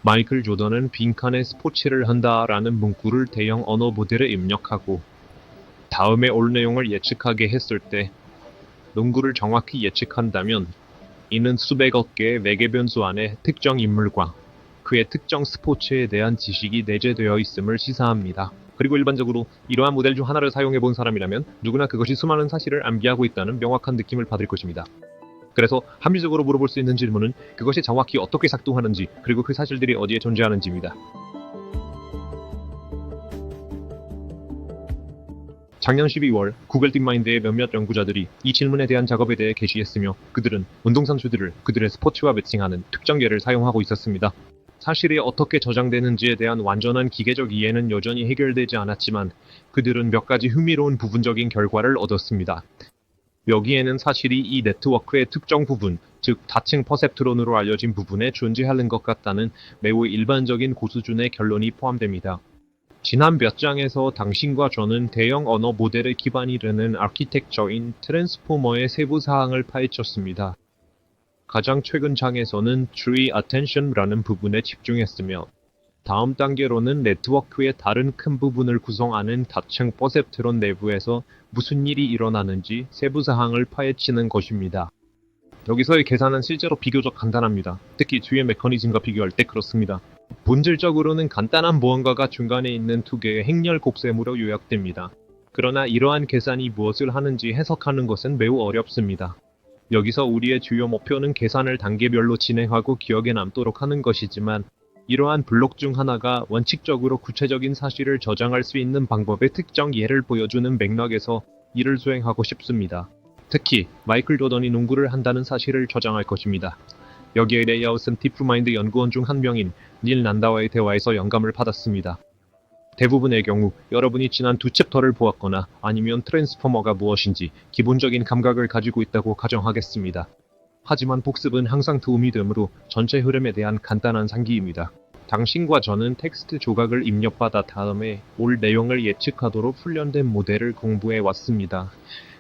마이클 조던은 빈칸에 스포츠를 한다라는 문구를 대형 언어 모델에 입력하고 다음에 올 내용을 예측하게 했을 때 농구를 정확히 예측한다면 이는 수백억 개의 외계 변수 안에 특정 인물과 그의 특정 스포츠에 대한 지식이 내재되어 있음을 시사합니다. 그리고 일반적으로 이러한 모델 중 하나를 사용해 본 사람이라면 누구나 그것이 수많은 사실을 암기하고 있다는 명확한 느낌을 받을 것입니다. 그래서 합리적으로 물어볼 수 있는 질문은 그것이 정확히 어떻게 작동하는지 그리고 그 사실들이 어디에 존재하는지입니다. 작년 12월 구글 딥마인드의 몇몇 연구자들이 이 질문에 대한 작업에 대해 게시했으며 그들은 운동선수들을 그들의 스포츠와 매칭하는 특정 예를 사용하고 있었습니다. 사실이 어떻게 저장되는지에 대한 완전한 기계적 이해는 여전히 해결되지 않았지만 그들은 몇 가지 흥미로운 부분적인 결과를 얻었습니다. 여기에는 사실이 이 네트워크의 특정 부분, 즉 다층 퍼셉트론으로 알려진 부분에 존재하는 것 같다는 매우 일반적인 고수준의 결론이 포함됩니다. 지난 몇 장에서 당신과 저는 대형 언어 모델의 기반이 되는 아키텍처인 트랜스포머의 세부 사항을 파헤쳤습니다. 가장 최근 장에서는 Tree Attention라는 부분에 집중했으며 다음 단계로는 네트워크의 다른 큰 부분을 구성하는 다층 퍼셉트론 내부에서 무슨 일이 일어나는지 세부 사항을 파헤치는 것입니다. 여기서의 계산은 실제로 비교적 간단합니다. 특히 뒤의 메커니즘과 비교할 때 그렇습니다. 본질적으로는 간단한 무언가가 중간에 있는 두 개의 행렬 곱셈으로 요약됩니다. 그러나 이러한 계산이 무엇을 하는지 해석하는 것은 매우 어렵습니다. 여기서 우리의 주요 목표는 계산을 단계별로 진행하고 기억에 남도록 하는 것이지만 이러한 블록 중 하나가 원칙적으로 구체적인 사실을 저장할 수 있는 방법의 특정 예를 보여주는 맥락에서 이를 수행하고 싶습니다. 특히 마이클 조던이 농구를 한다는 사실을 저장할 것입니다. 여기에 레이아웃은 딥마인드 연구원 중 한 명인 닐 난다와의 대화에서 영감을 받았습니다. 대부분의 경우 여러분이 지난 두 챕터를 보았거나 아니면 트랜스포머가 무엇인지 기본적인 감각을 가지고 있다고 가정하겠습니다. 하지만 복습은 항상 도움이 되므로 전체 흐름에 대한 간단한 상기입니다. 당신과 저는 텍스트 조각을 입력받아 다음에 올 내용을 예측하도록 훈련된 모델을 공부해 왔습니다.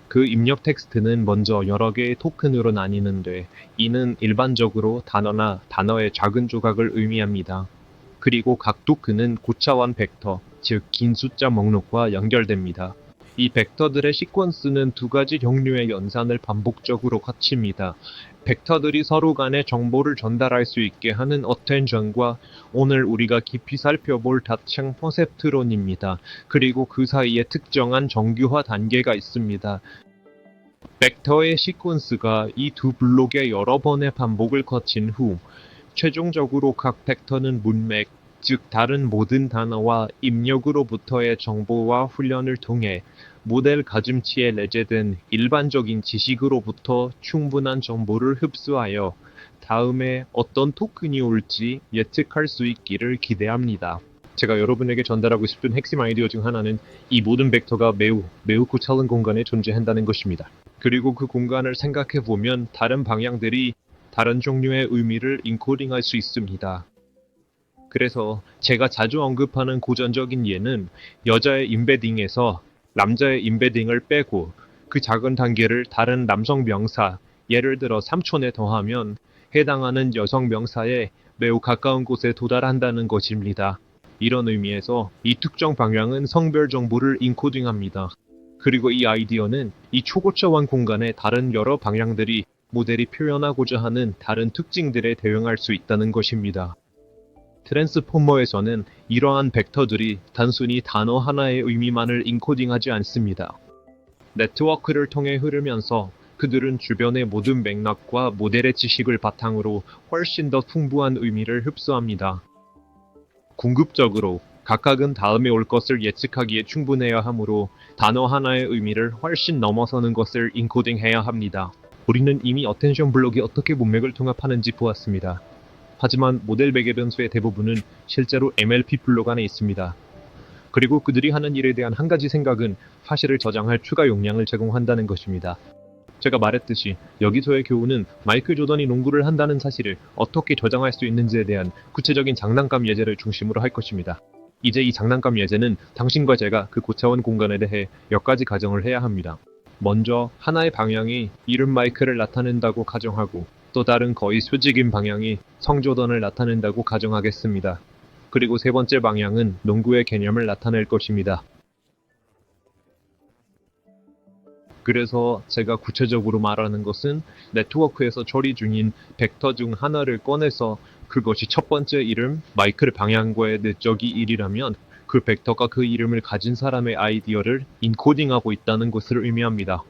그 입력 텍스트는 먼저 여러 개의 토큰으로 나뉘는데 이는 일반적으로 단어나 단어의 작은 조각을 의미합니다. 그리고 각 토큰은 고차원 벡터, 즉 긴 숫자 목록과 연결됩니다. 이 벡터들의 시퀀스는 두 가지 종류의 연산을 반복적으로 거칩니다. 벡터들이 서로 간에 정보를 전달할 수 있게 하는 어텐션과 오늘 우리가 깊이 살펴볼 다층 퍼셉트론입니다. 그리고 그 사이에 특정한 정규화 단계가 있습니다. 벡터의 시퀀스가 이 두 블록의 여러 번의 반복을 거친 후 최종적으로 각 벡터는 문맥, 즉 다른 모든 단어와 입력으로부터의 정보와 훈련을 통해 모델 가중치에 내재된 일반적인 지식으로부터 충분한 정보를 흡수하여 다음에 어떤 토큰이 올지 예측할 수 있기를 기대합니다. 제가 여러분에게 전달하고 싶은 핵심 아이디어 중 하나는 이 모든 벡터가 매우 고차원 공간에 존재한다는 것입니다. 그리고 그 공간을 생각해보면 다른 방향들이 다른 종류의 의미를 인코딩할 수 있습니다. 그래서 제가 자주 언급하는 고전적인 예는 여자의 임베딩에서 남자의 임베딩을 빼고 그 작은 단계를 다른 남성 명사, 예를 들어 삼촌에 더하면 해당하는 여성 명사에 매우 가까운 곳에 도달한다는 것입니다. 이런 의미에서 이 특정 방향은 성별 정보를 인코딩합니다. 그리고 이 아이디어는 이 초고차원 공간의 다른 여러 방향들이 모델이 표현하고자 하는 다른 특징들에 대응할 수 있다는 것입니다. 트랜스포머에서는 이러한 벡터들이 단순히 단어 하나의 의미만을 인코딩하지 않습니다. 네트워크를 통해 흐르면서 그들은 주변의 모든 맥락과 모델의 지식을 바탕으로 훨씬 더 풍부한 의미를 흡수합니다. 궁극적으로 각각은 다음에 올 것을 예측하기에 충분해야 하므로 단어 하나의 의미를 훨씬 넘어서는 것을 인코딩해야 합니다. 우리는 이미 어텐션 블록이 어떻게 문맥을 통합하는지 보았습니다. 하지만 모델 매개 변수의 대부분은 실제로 MLP 블록 안에 있습니다. 그리고 그들이 하는 일에 대한 한 가지 생각은 사실을 저장할 추가 용량을 제공한다는 것입니다. 제가 말했듯이 여기서의 교훈은 마이클 조던이 농구를 한다는 사실을 어떻게 저장할 수 있는지에 대한 구체적인 장난감 예제를 중심으로 할 것입니다. 이제 이 장난감 예제는 당신과 제가 그 고차원 공간에 대해 몇 가지 가정을 해야 합니다. 먼저 하나의 방향이 이름 마이클을 나타낸다고 가정하고 또 다른 거의 수직인 방향이 성조던을 나타낸다고 가정하겠습니다. 그리고 세 번째 방향은 농구의 개념을 나타낼 것입니다. 그래서 제가 구체적으로 말하는 것은 네트워크에서 처리 중인 벡터 중 하나를 꺼내서 그것이 첫 번째 이름 마이클 방향과의 내적이 1이라면 그 벡터가 그 이름을 가진 사람의 아이디어를 인코딩하고 있다는 것을 의미합니다.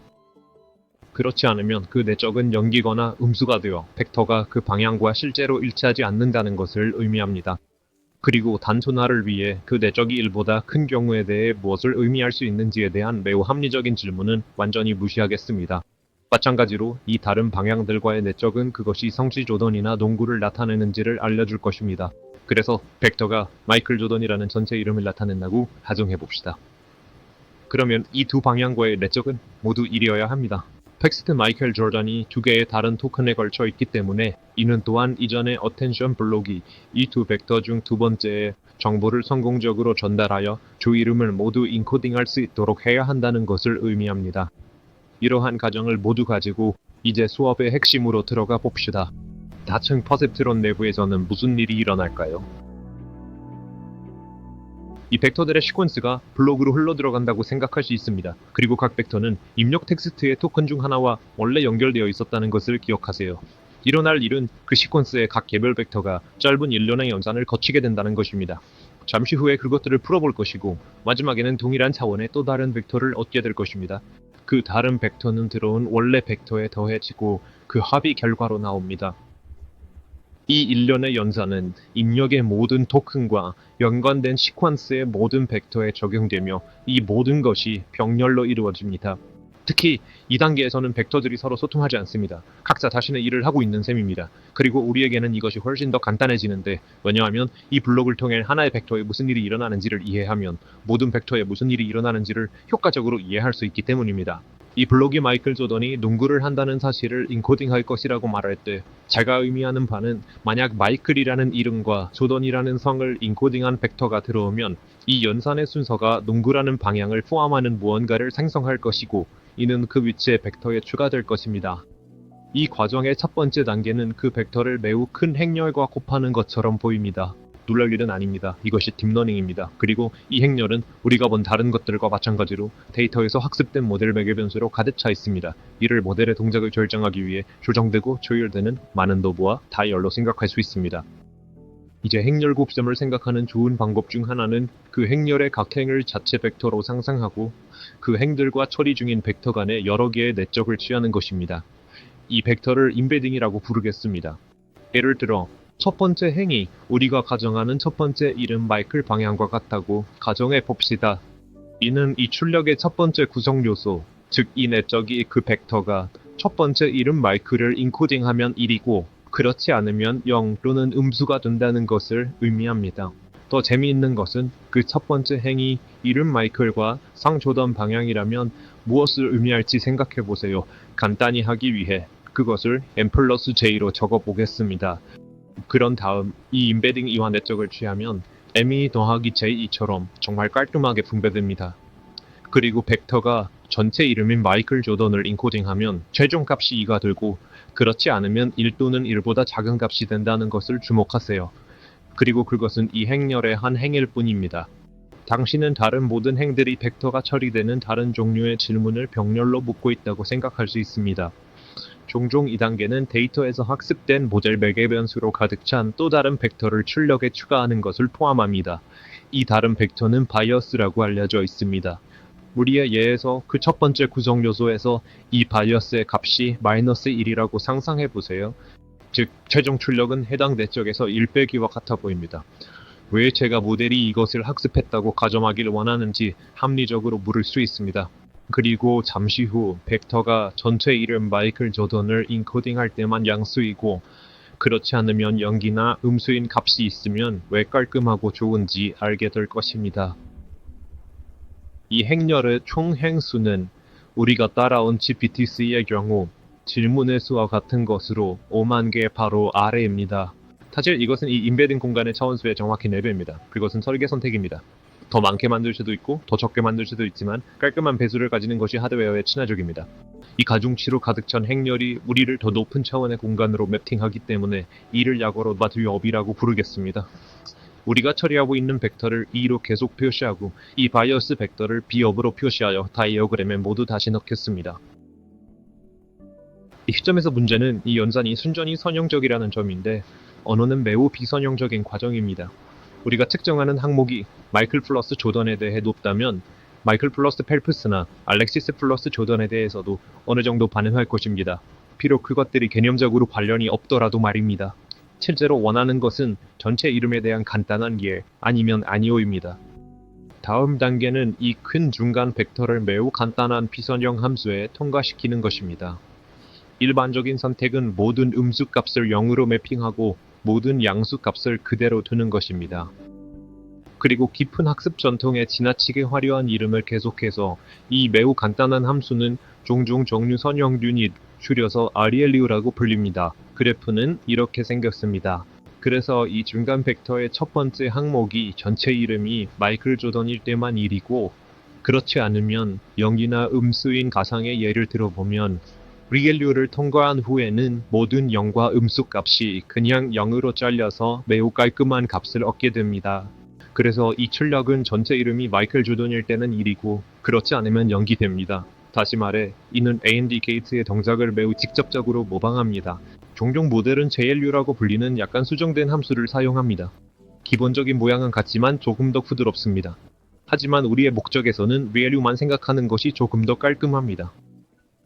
그렇지 않으면 그 내적은 연기거나 음수가 되어 벡터가 그 방향과 실제로 일치하지 않는다는 것을 의미합니다. 그리고 단순화를 위해 그 내적이 1보다 큰 경우에 대해 무엇을 의미할 수 있는지에 대한 매우 합리적인 질문은 완전히 무시하겠습니다. 마찬가지로 이 다른 방향들과의 내적은 그것이 성씨 조던이나 농구를 나타내는지를 알려줄 것입니다. 그래서 벡터가 마이클 조던이라는 전체 이름을 나타낸다고 가정해봅시다. 그러면 이 두 방향과의 내적은 모두 1이어야 합니다. 텍스트 마이클 조던이 두 개의 다른 토큰에 걸쳐 있기 때문에 이는 또한 이전의 어텐션 블록이 이 두 벡터 중 두 번째에 정보를 성공적으로 전달하여 두 이름을 모두 인코딩할 수 있도록 해야 한다는 것을 의미합니다. 이러한 가정을 모두 가지고 이제 수업의 핵심으로 들어가 봅시다. 다층 퍼셉트론 내부에서는 무슨 일이 일어날까요? 이 벡터들의 시퀀스가 블록으로 흘러들어간다고 생각할 수 있습니다. 그리고 각 벡터는 입력 텍스트의 토큰 중 하나와 원래 연결되어 있었다는 것을 기억하세요. 일어날 일은 그 시퀀스의 각 개별 벡터가 짧은 일련의 연산을 거치게 된다는 것입니다. 잠시 후에 그것들을 풀어볼 것이고 마지막에는 동일한 차원의 또 다른 벡터를 얻게 될 것입니다. 그 다른 벡터는 들어온 원래 벡터에 더해지고 그 합이 결과로 나옵니다. 이 일련의 연산은 입력의 모든 토큰과 연관된 시퀀스의 모든 벡터에 적용되며 이 모든 것이 병렬로 이루어집니다. 특히 2단계에서는 벡터들이 서로 소통하지 않습니다. 각자 자신의 일을 하고 있는 셈입니다. 그리고 우리에게는 이것이 훨씬 더 간단해지는데 왜냐하면 이 블록을 통해 하나의 벡터에 무슨 일이 일어나는지를 이해하면 모든 벡터에 무슨 일이 일어나는지를 효과적으로 이해할 수 있기 때문입니다. 이 블록이 마이클 조던이 농구를 한다는 사실을 인코딩할 것이라고 말할 때 제가 의미하는 바는 만약 마이클이라는 이름과 조던이라는 성을 인코딩한 벡터가 들어오면 이 연산의 순서가 농구라는 방향을 포함하는 무언가를 생성할 것이고 이는 그 위치에 벡터에 추가될 것입니다. 이 과정의 첫 번째 단계는 그 벡터를 매우 큰 행렬과 곱하는 것처럼 보입니다. 놀랄 일은 아닙니다. 이것이 딥러닝입니다. 그리고 이 행렬은 우리가 본 다른 것들과 마찬가지로 데이터에서 학습된 모델 매개 변수로 가득 차 있습니다. 이를 모델의 동작을 결정하기 위해 조정되고 조율되는 많은 노브와 다이얼로 생각할 수 있습니다. 이제 행렬 곱셈을 생각하는 좋은 방법 중 하나는 그 행렬의 각 행을 자체 벡터로 상상하고 그 행들과 처리 중인 벡터 간의 여러 개의 내적을 취하는 것입니다. 이 벡터를 임베딩이라고 부르겠습니다. 예를 들어 첫 번째 행이 우리가 가정하는 첫 번째 이름 마이클 방향과 같다고 가정해 봅시다. 이는 이 출력의 첫 번째 구성 요소, 즉 이 내적이 그 벡터가 첫 번째 이름 마이클을 인코딩하면 1이고 그렇지 않으면 0 또는 음수가 된다는 것을 의미합니다. 더 재미있는 것은 그 첫 번째 행이 이름 마이클과 상 조던 방향이라면 무엇을 의미할지 생각해 보세요. 간단히 하기 위해 그것을 m+j로 적어 보겠습니다. 그런 다음 이 임베딩 이와 내적을 취하면 m2 더하기 j2처럼 정말 깔끔하게 분배됩니다. 그리고 벡터가 전체 이름인 마이클 조던을 인코딩하면 최종 값이 2가 되고 그렇지 않으면 1 또는 1보다 작은 값이 된다는 것을 주목하세요. 그리고 그것은 이 행렬의 한 행일 뿐입니다. 당신은 다른 모든 행들이 벡터가 처리되는 다른 종류의 질문을 병렬로 묻고 있다고 생각할 수 있습니다. 종종 2단계는 데이터에서 학습된 모델 매개 변수로 가득 찬 또 다른 벡터를 출력에 추가하는 것을 포함합니다. 이 다른 벡터는 바이어스라고 알려져 있습니다. 우리의 예에서 그 첫 번째 구성 요소에서 이 바이어스의 값이 -1이라고 상상해 보세요. 즉, 최종 출력은 해당 내적에서 1 빼기와 같아 보입니다. 왜 제가 모델이 이것을 학습했다고 가정하길 원하는지 합리적으로 물을 수 있습니다. 그리고 잠시 후 벡터가 전체 이름 마이클 조던을 인코딩할 때만 양수이고 그렇지 않으면 영기나 음수인 값이 있으면 왜 깔끔하고 좋은지 알게 될 것입니다. 이 행렬의 총 행수는 우리가 따라온 GPTC의 경우 질문의 수와 같은 것으로 5만 개 바로 아래입니다. 사실 이것은 이 임베딩 공간의 차원수의 정확히 4배입니다. 그것은 설계 선택입니다. 더 많게 만들 수도 있고 더 적게 만들 수도 있지만 깔끔한 배수를 가지는 것이 하드웨어의 친화적입니다. 이 가중치로 가득 찬 행렬이 우리를 더 높은 차원의 공간으로 매핑하기 때문에 이를 약어로 마트업이라고 부르겠습니다. 우리가 처리하고 있는 벡터를 E로 계속 표시하고 이 바이어스 벡터를 B업으로 표시하여 다이어그램에 모두 다시 넣겠습니다. 이 시점에서 문제는 이 연산이 순전히 선형적이라는 점인데 언어는 매우 비선형적인 과정입니다. 우리가 측정하는 항목이 마이클 플러스 조던에 대해 높다면 마이클 플러스 펠프스나 알렉시스 플러스 조던에 대해서도 어느 정도 반응할 것입니다. 비록 그것들이 개념적으로 관련이 없더라도 말입니다. 실제로 원하는 것은 전체 이름에 대한 간단한 예 아니면 아니오입니다. 다음 단계는 이 큰 중간 벡터를 매우 간단한 비선형 함수에 통과시키는 것입니다. 일반적인 선택은 모든 음수 값을 0으로 매핑하고 모든 양수 값을 그대로 두는 것입니다. 그리고 깊은 학습 전통에 지나치게 화려한 이름을 계속해서 이 매우 간단한 함수는 종종 정류 선형 유닛, 줄여서 RLU라고 불립니다. 그래프는 이렇게 생겼습니다. 그래서 이 중간 벡터의 첫 번째 항목이 전체 이름이 마이클 조던일 때만 1이고 그렇지 않으면 0이나 음수인 가상의 예를 들어보면 RLU를 통과한 후에는 모든 0과 음수 값이 그냥 0으로 잘려서 매우 깔끔한 값을 얻게 됩니다. 그래서 이 출력은 전체 이름이 마이클 조던일 때는 1이고 그렇지 않으면 0이 됩니다. 다시 말해 이는 AND 게이트의 동작을 매우 직접적으로 모방합니다. 종종 모델은 JLU라고 불리는 약간 수정된 함수를 사용합니다. 기본적인 모양은 같지만 조금 더 부드럽습니다. 하지만 우리의 목적에서는 RLU만 생각하는 것이 조금 더 깔끔합니다.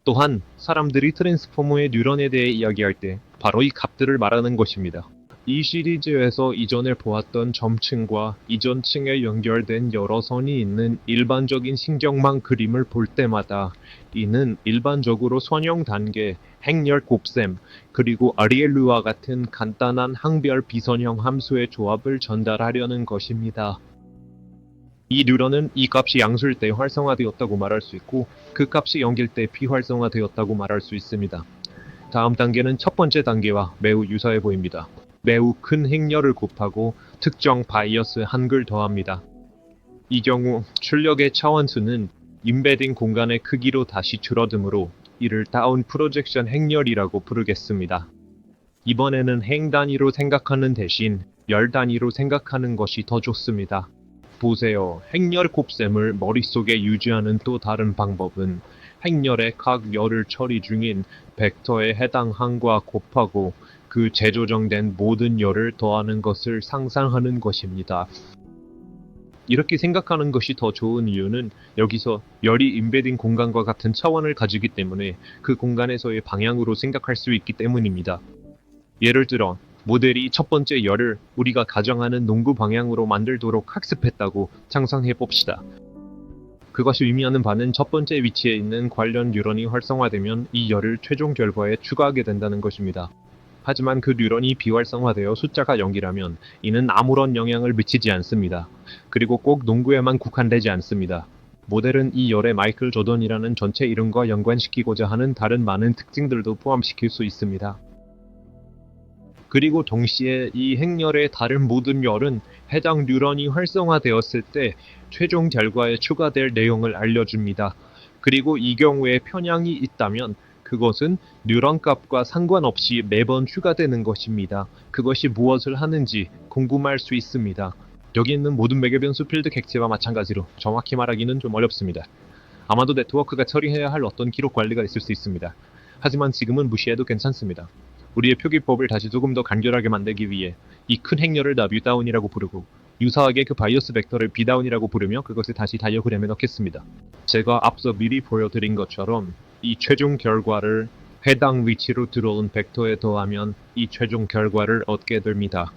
또한 사람들이 트랜스포머의 뉴런에 대해 이야기할 때 바로 이 값들을 말하는 것입니다. 이 시리즈에서 이전에 보았던 점층과 이전 층에 연결된 여러 선이 있는 일반적인 신경망 그림을 볼 때마다 이는 일반적으로 선형 단계, 행렬 곱셈, 그리고 RLU와 같은 간단한 항별 비선형 함수의 조합을 전달하려는 것입니다. 이 뉴런은 이 값이 양수일 때 활성화되었다고 말할 수 있고 그 값이 0일 때 비활성화되었다고 말할 수 있습니다. 다음 단계는 첫 번째 단계와 매우 유사해 보입니다. 매우 큰 행렬을 곱하고 특정 바이어스 한글 더합니다. 이 경우 출력의 차원수는 임베딩 공간의 크기로 다시 줄어드므로 이를 다운 프로젝션 행렬이라고 부르겠습니다. 이번에는 행 단위로 생각하는 대신 열 단위로 생각하는 것이 더 좋습니다. 보세요. 행렬 곱셈을 머릿속에 유지하는 또 다른 방법은 행렬의 각 열을 처리 중인 벡터에 해당 항과 곱하고 그 재조정된 모든 열을 더하는 것을 상상하는 것입니다. 이렇게 생각하는 것이 더 좋은 이유는 여기서 열이 임베딩 공간과 같은 차원을 가지기 때문에 그 공간에서의 방향으로 생각할 수 있기 때문입니다. 예를 들어 모델이 첫 번째 열을 우리가 가정하는 농구 방향으로 만들도록 학습했다고 상상해 봅시다. 그것이 의미하는 바는 첫 번째 위치에 있는 관련 뉴런이 활성화되면 이 열을 최종 결과에 추가하게 된다는 것입니다. 하지만 그 뉴런이 비활성화되어 숫자가 0이라면 이는 아무런 영향을 미치지 않습니다. 그리고 꼭 농구에만 국한되지 않습니다. 모델은 이 열에 마이클 조던이라는 전체 이름과 연관시키고자 하는 다른 많은 특징들도 포함시킬 수 있습니다. 그리고 동시에 이 행렬의 다른 모든 열은 해당 뉴런이 활성화되었을 때 최종 결과에 추가될 내용을 알려줍니다. 그리고 이 경우에 편향이 있다면 그것은 뉴런 값과 상관없이 매번 추가되는 것입니다. 그것이 무엇을 하는지 궁금할 수 있습니다. 여기 있는 모든 매개변수 필드 객체와 마찬가지로 정확히 말하기는 좀 어렵습니다. 아마도 네트워크가 처리해야 할 어떤 기록 관리가 있을 수 있습니다. 하지만 지금은 무시해도 괜찮습니다. 우리의 표기법을 다시 조금 더 간결하게 만들기 위해 이 큰 행렬을 W다운이라고 부르고 유사하게 그 바이어스 벡터를 B다운이라고 부르며 그것을 다시 다이어그램에 넣겠습니다. 제가 앞서 미리 보여드린 것처럼 이 최종 결과를 해당 위치로 들어온 벡터에 더하면 이 최종 결과를 얻게 됩니다.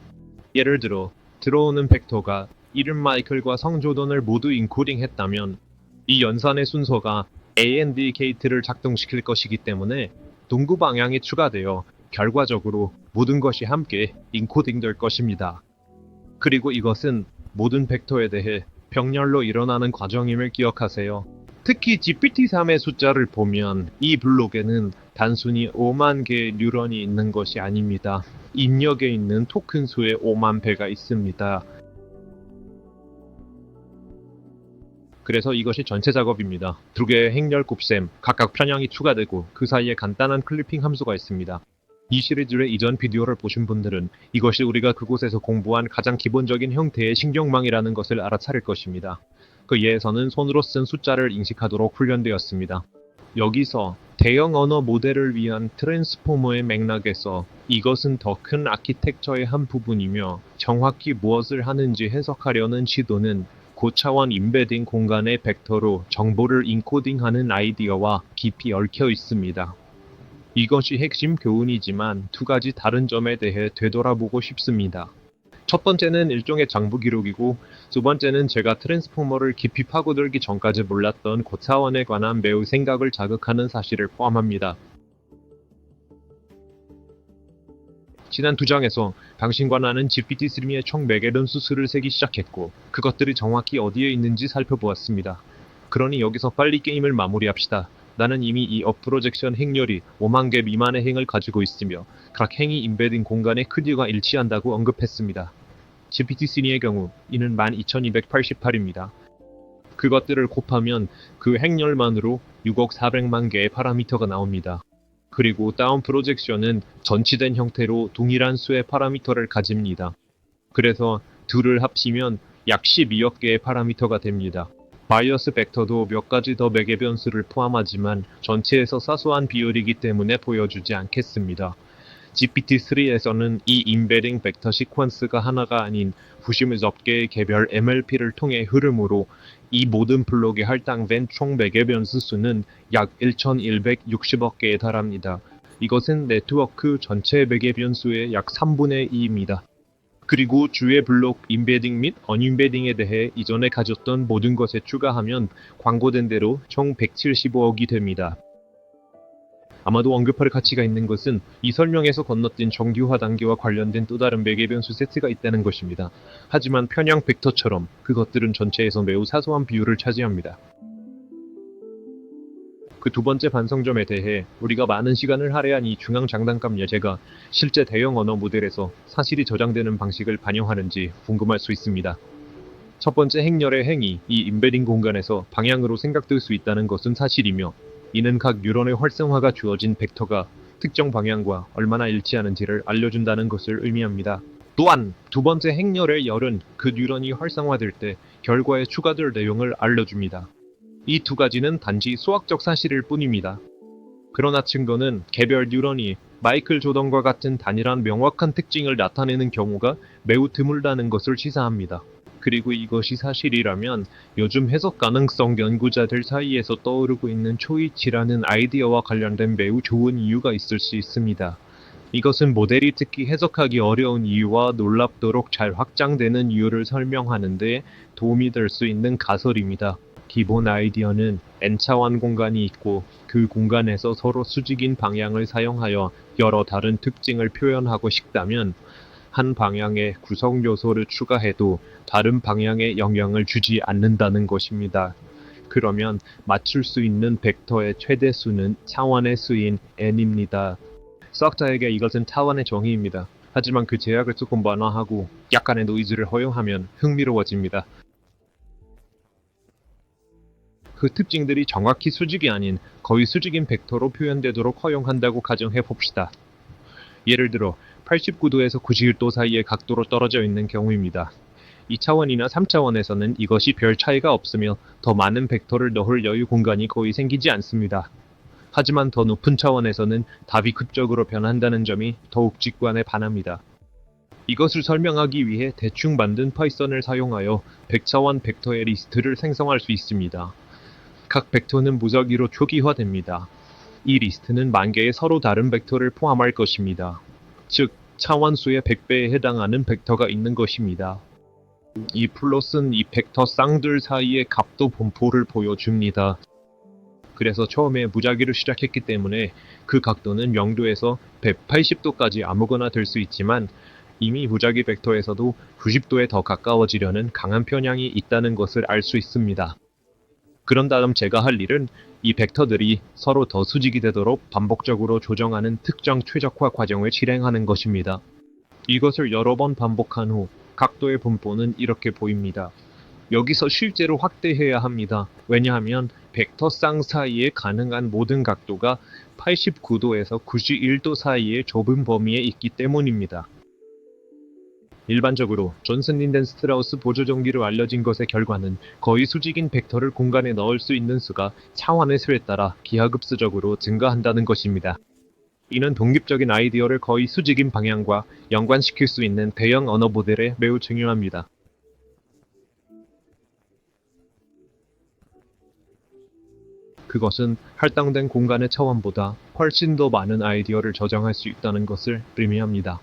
예를 들어 들어오는 벡터가 이름 마이클과 성조던을 모두 인코딩했다면 이 연산의 순서가 AND 게이트를 작동시킬 것이기 때문에 동구 방향이 추가되어 결과적으로 모든 것이 함께 인코딩될 것입니다. 그리고 이것은 모든 벡터에 대해 병렬로 일어나는 과정임을 기억하세요. 특히 GPT-3의 숫자를 보면 이 블록에는 단순히 5만 개의 뉴런이 있는 것이 아닙니다. 입력에 있는 토큰 수의 5만 배가 있습니다. 그래서 이것이 전체 작업입니다. 두 개의 행렬 곱셈, 각각 편향이 추가되고 그 사이에 간단한 클리핑 함수가 있습니다. 이 시리즈의 이전 비디오를 보신 분들은 이것이 우리가 그곳에서 공부한 가장 기본적인 형태의 신경망이라는 것을 알아차릴 것입니다. 그 예에서는 손으로 쓴 숫자를 인식하도록 훈련되었습니다. 여기서 대형 언어 모델을 위한 트랜스포머의 맥락에서 이것은 더 큰 아키텍처의 한 부분이며 정확히 무엇을 하는지 해석하려는 시도는 고차원 임베딩 공간의 벡터로 정보를 인코딩하는 아이디어와 깊이 얽혀 있습니다. 이것이 핵심 교훈이지만 두 가지 다른 점에 대해 되돌아보고 싶습니다. 첫 번째는 일종의 장부 기록이고 두 번째는 제가 트랜스포머를 깊이 파고들기 전까지 몰랐던 고차원에 관한 매우 생각을 자극하는 사실을 포함합니다. 지난 두 장에서 당신과 나는 GPT-3의 총 4개론 수수를 세기 시작했고 그것들이 정확히 어디에 있는지 살펴보았습니다. 그러니 여기서 빨리 게임을 마무리합시다. 나는 이미 이 업프로젝션 행렬이 5만 개 미만의 행을 가지고 있으며 각 행이 임베딩 공간의 크기가 일치한다고 언급했습니다. GPT-3의 경우 이는 12,288입니다. 그것들을 곱하면 그 행렬만으로 6억 400만 개의 파라미터가 나옵니다. 그리고 다운 프로젝션은 전치된 형태로 동일한 수의 파라미터를 가집니다. 그래서 둘을 합치면 약 12억 개의 파라미터가 됩니다. 바이어스 벡터도 몇 가지 더 매개 변수를 포함하지만 전체에서 사소한 비율이기 때문에 보여주지 않겠습니다. GPT-3에서는 이 임베딩 벡터 시퀀스가 하나가 아닌 90몇 개의 개별 MLP를 통해 흐름으로 이 모든 블록에 할당된 총 매개 변수 수는 약 1160억 개에 달합니다. 이것은 네트워크 전체 매개 변수의 약 3분의 2입니다. 그리고 주의 블록 임베딩 및 언임베딩에 대해 이전에 가졌던 모든 것에 추가하면 광고된 대로 총 175억이 됩니다. 아마도 언급할 가치가 있는 것은 이 설명에서 건너뛴 정규화 단계와 관련된 또 다른 매개 변수 세트가 있다는 것입니다. 하지만 편향 벡터처럼 그것들은 전체에서 매우 사소한 비율을 차지합니다. 그 두 번째 반성점에 대해 우리가 많은 시간을 할애한 이 중앙 장단감 예제가 실제 대형 언어 모델에서 사실이 저장되는 방식을 반영하는지 궁금할 수 있습니다. 첫 번째 행렬의 행이 이 임베딩 공간에서 방향으로 생각될 수 있다는 것은 사실이며 이는 각 뉴런의 활성화가 주어진 벡터가 특정 방향과 얼마나 일치하는지를 알려준다는 것을 의미합니다. 또한 두 번째 행렬의 열은 그 뉴런이 활성화될 때 결과에 추가될 내용을 알려줍니다. 이 두 가지는 단지 수학적 사실일 뿐입니다. 그러나 증거는 개별 뉴런이 마이클 조던과 같은 단일한 명확한 특징을 나타내는 경우가 매우 드물다는 것을 시사합니다. 그리고 이것이 사실이라면 요즘 해석 가능성 연구자들 사이에서 떠오르고 있는 초이치라는 아이디어와 관련된 매우 좋은 이유가 있을 수 있습니다. 이것은 모델이 특히 해석하기 어려운 이유와 놀랍도록 잘 확장되는 이유를 설명하는데 도움이 될 수 있는 가설입니다. 기본 아이디어는 N차원 공간이 있고 그 공간에서 서로 수직인 방향을 사용하여 여러 다른 특징을 표현하고 싶다면 한 방향의 구성 요소를 추가해도 다른 방향에 영향을 주지 않는다는 것입니다. 그러면 맞출 수 있는 벡터의 최대 수는 차원의 수인 n입니다. 수학자에게 이것은 차원의 정의입니다. 하지만 그 제약을 조금 완화하고 약간의 노이즈를 허용하면 흥미로워집니다. 그 특징들이 정확히 수직이 아닌 거의 수직인 벡터로 표현되도록 허용한다고 가정해 봅시다. 예를 들어 89도에서 91도 사이의 각도로 떨어져 있는 경우입니다. 2차원이나 3차원에서는 이것이 별 차이가 없으며 더 많은 벡터를 넣을 여유 공간이 거의 생기지 않습니다. 하지만 더 높은 차원에서는 답이 급적으로 변한다는 점이 더욱 직관에 반합니다. 이것을 설명하기 위해 대충 만든 파이썬을 사용하여 100차원 벡터의 리스트를 생성할 수 있습니다. 각 벡터는 무작위로 초기화됩니다. 이 리스트는 만 개의 서로 다른 벡터를 포함할 것입니다. 즉, 차원수의 100배에 해당하는 벡터가 있는 것입니다. 이 플롯은 이 벡터 쌍들 사이의 값도 분포를 보여줍니다. 그래서 처음에 무작위로 시작했기 때문에 그 각도는 0도에서 180도까지 아무거나 될 수 있지만 이미 무작위 벡터에서도 90도에 더 가까워지려는 강한 편향이 있다는 것을 알 수 있습니다. 그런 다음 제가 할 일은 이 벡터들이 서로 더 수직이 되도록 반복적으로 조정하는 특정 최적화 과정을 실행하는 것입니다. 이것을 여러 번 반복한 후 각도의 분포는 이렇게 보입니다. 여기서 실제로 확대해야 합니다. 왜냐하면 벡터 쌍 사이에 가능한 모든 각도가 89도에서 91도 사이의 좁은 범위에 있기 때문입니다. 일반적으로 존슨 린덴 스트라우스 보조전기로 알려진 것의 결과는 거의 수직인 벡터를 공간에 넣을 수 있는 수가 차원의 수에 따라 기하급수적으로 증가한다는 것입니다. 이는 독립적인 아이디어를 거의 수직인 방향과 연관시킬 수 있는 대형 언어 모델에 매우 중요합니다. 그것은 할당된 공간의 차원보다 훨씬 더 많은 아이디어를 저장할 수 있다는 것을 의미합니다.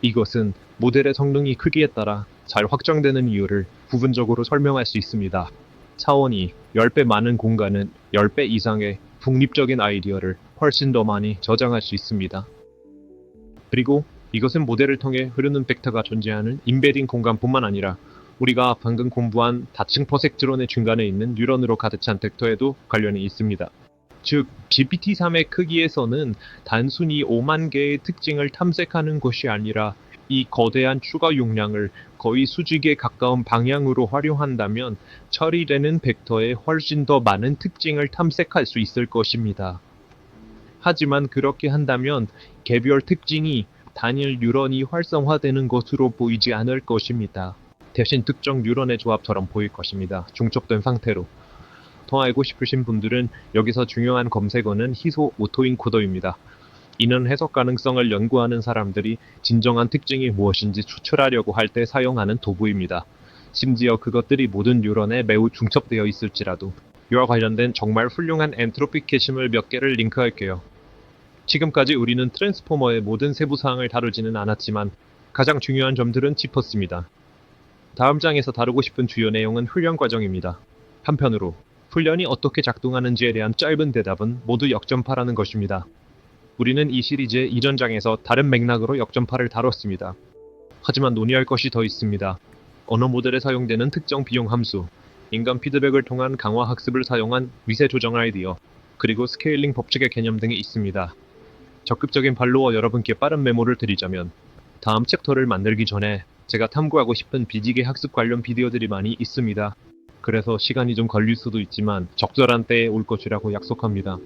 이것은 모델의 성능이 크기에 따라 잘 확정되는 이유를 부분적으로 설명할 수 있습니다. 차원이 10배 많은 공간은 10배 이상의 독립적인 아이디어를 훨씬 더 많이 저장할 수 있습니다. 그리고 이것은 모델을 통해 흐르는 벡터가 존재하는 임베딩 공간뿐만 아니라 우리가 방금 공부한 다층 퍼섹트론의 중간에 있는 뉴런으로 가득 찬 벡터에도 관련이 있습니다. 즉, GPT-3의 크기에서는 단순히 5만 개의 특징을 탐색하는 것이 아니라 이 거대한 추가 용량을 거의 수직에 가까운 방향으로 활용한다면 처리되는 벡터에 훨씬 더 많은 특징을 탐색할 수 있을 것입니다. 하지만 그렇게 한다면 개별 특징이 단일 뉴런이 활성화되는 것으로 보이지 않을 것입니다. 대신 특정 뉴런의 조합처럼 보일 것입니다. 중첩된 상태로. 더 알고 싶으신 분들은 여기서 중요한 검색어는 희소 오토인코더입니다. 이는 해석 가능성을 연구하는 사람들이 진정한 특징이 무엇인지 추출하려고 할 때 사용하는 도구입니다. 심지어 그것들이 모든 뉴런에 매우 중첩되어 있을지라도. 이와 관련된 정말 훌륭한 엔트로피 캐심을 몇 개를 링크할게요. 지금까지 우리는 트랜스포머의 모든 세부 사항을 다루지는 않았지만 가장 중요한 점들은 짚었습니다. 다음 장에서 다루고 싶은 주요 내용은 훈련 과정입니다. 한편으로 훈련이 어떻게 작동하는지에 대한 짧은 대답은 모두 역전파라는 것입니다. 우리는 이 시리즈의 이전 장에서 다른 맥락으로 역전파를 다뤘습니다. 하지만 논의할 것이 더 있습니다. 언어 모델에 사용되는 특정 비용 함수, 인간 피드백을 통한 강화 학습을 사용한 위세 조정 아이디어, 그리고 스케일링 법칙의 개념 등이 있습니다. 적극적인 발로와 여러분께 빠른 메모를 드리자면 다음 챕터를 만들기 전에 제가 탐구하고 싶은 비지계 학습 관련 비디오들이 많이 있습니다. 그래서 시간이 좀 걸릴 수도 있지만 적절한 때에 올 것이라고 약속합니다.